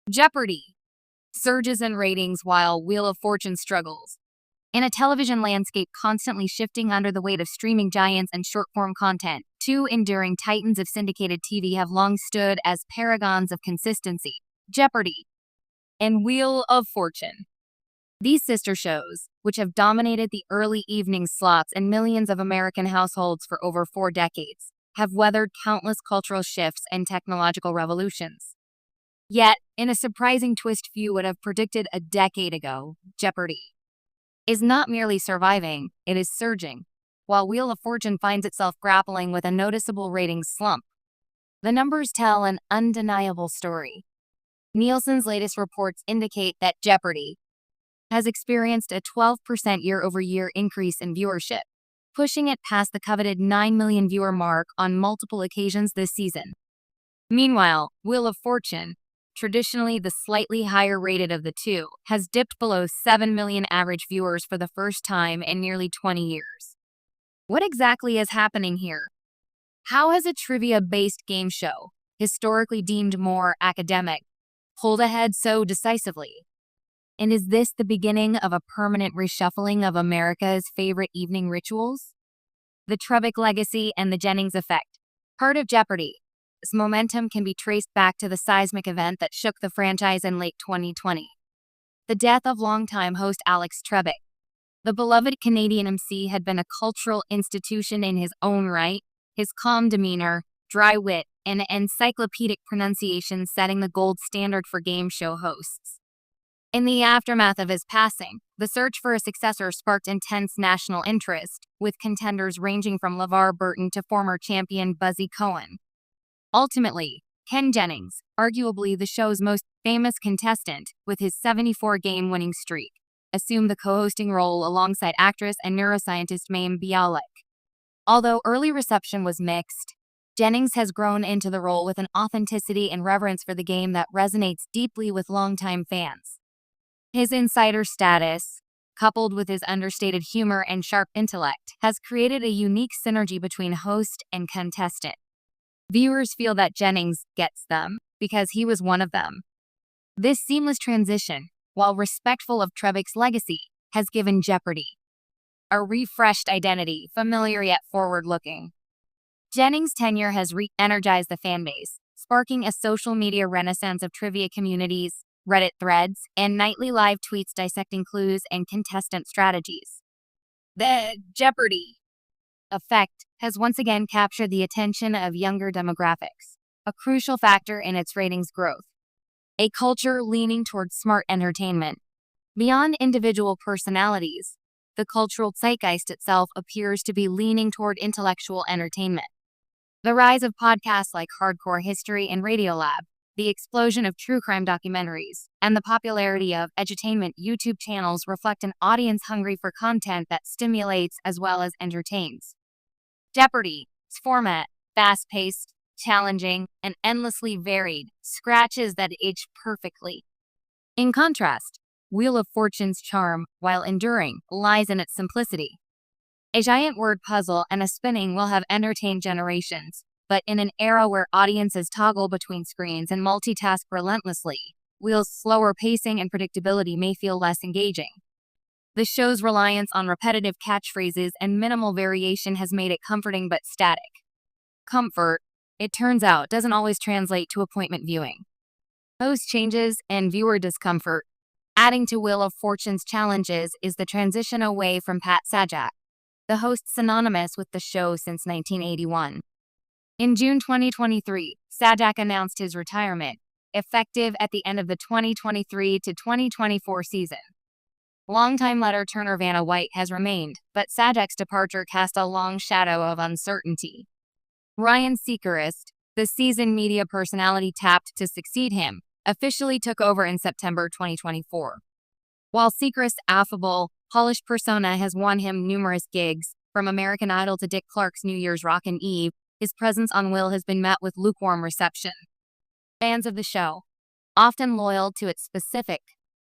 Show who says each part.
Speaker 1: Jeopardy! Surges in ratings while Wheel of Fortune struggles. In a television landscape constantly shifting under the weight of streaming giants and short-form content, two enduring titans of syndicated TV have long stood as paragons of consistency: Jeopardy! And Wheel of Fortune. These sister shows, which have dominated the early evening slots in millions of American households for over 4 decades, have weathered countless cultural shifts and technological revolutions. Yet, in a surprising twist few would have predicted a decade ago, Jeopardy! Is not merely surviving, it is surging, while Wheel of Fortune finds itself grappling with a noticeable ratings slump. The numbers tell an undeniable story. Nielsen's latest reports indicate that Jeopardy! Has experienced a 12% year-over-year increase in viewership, pushing it past the coveted 9 million viewer mark on multiple occasions this season. Meanwhile, Wheel of Fortune, traditionally the slightly higher rated of the two, has dipped below 7 million average viewers for the first time in nearly 20 years. What exactly is happening here? How has a trivia-based game show, historically deemed more academic, pulled ahead so decisively? And is this the beginning of a permanent reshuffling of America's favorite evening rituals? The Trebek legacy and the Jennings effect. Part of Jeopardy! Its momentum can be traced back to the seismic event that shook the franchise in late 2020. The death of longtime host Alex Trebek. The beloved Canadian MC had been a cultural institution in his own right, his calm demeanor, dry wit, and encyclopedic pronunciation setting the gold standard for game show hosts. In the aftermath of his passing, the search for a successor sparked intense national interest, with contenders ranging from LeVar Burton to former champion Buzzy Cohen. Ultimately, Ken Jennings, arguably the show's most famous contestant, with his 74-game winning streak, assumed the co-hosting role alongside actress and neuroscientist Mayim Bialik. Although early reception was mixed, Jennings has grown into the role with an authenticity and reverence for the game that resonates deeply with longtime fans. His insider status, coupled with his understated humor and sharp intellect, has created a unique synergy between host and contestant. Viewers feel that Jennings gets them because he was one of them. This seamless transition, while respectful of Trebek's legacy, has given Jeopardy! A refreshed identity, familiar yet forward-looking. Jennings' tenure has re-energized the fanbase, sparking a social media renaissance of trivia communities, Reddit threads, and nightly live tweets dissecting clues and contestant strategies. The Jeopardy! Effect has once again captured the attention of younger demographics, a crucial factor in its ratings growth. A culture leaning towards smart entertainment. Beyond individual personalities, the cultural zeitgeist itself appears to be leaning toward intellectual entertainment. The rise of podcasts like Hardcore History and Radiolab, the explosion of true crime documentaries, and the popularity of edutainment YouTube channels reflect an audience hungry for content that stimulates as well as entertains. Jeopardy's format, fast-paced, challenging, and endlessly varied, scratches that itch perfectly. In contrast, Wheel of Fortune's charm, while enduring, lies in its simplicity. A giant word puzzle and a spinning will have entertained generations, but in an era where audiences toggle between screens and multitask relentlessly, Wheel's slower pacing and predictability may feel less engaging. The show's reliance on repetitive catchphrases and minimal variation has made it comforting but static. Comfort, it turns out, doesn't always translate to appointment viewing. Host changes and viewer discomfort. Adding to Wheel of Fortune's challenges is the transition away from Pat Sajak, the host synonymous with the show since 1981. In June 2023, Sajak announced his retirement, effective at the end of the 2023 to 2024 season. Longtime letter-turner Vanna White has remained, but Sajak's departure cast a long shadow of uncertainty. Ryan Seacrest, the seasoned media personality tapped to succeed him, officially took over in September 2024. While Seacrest's affable, polished persona has won him numerous gigs, from American Idol to Dick Clark's New Year's Rockin' Eve, his presence on Wheel has been met with lukewarm reception. Fans of the show, often loyal to its specific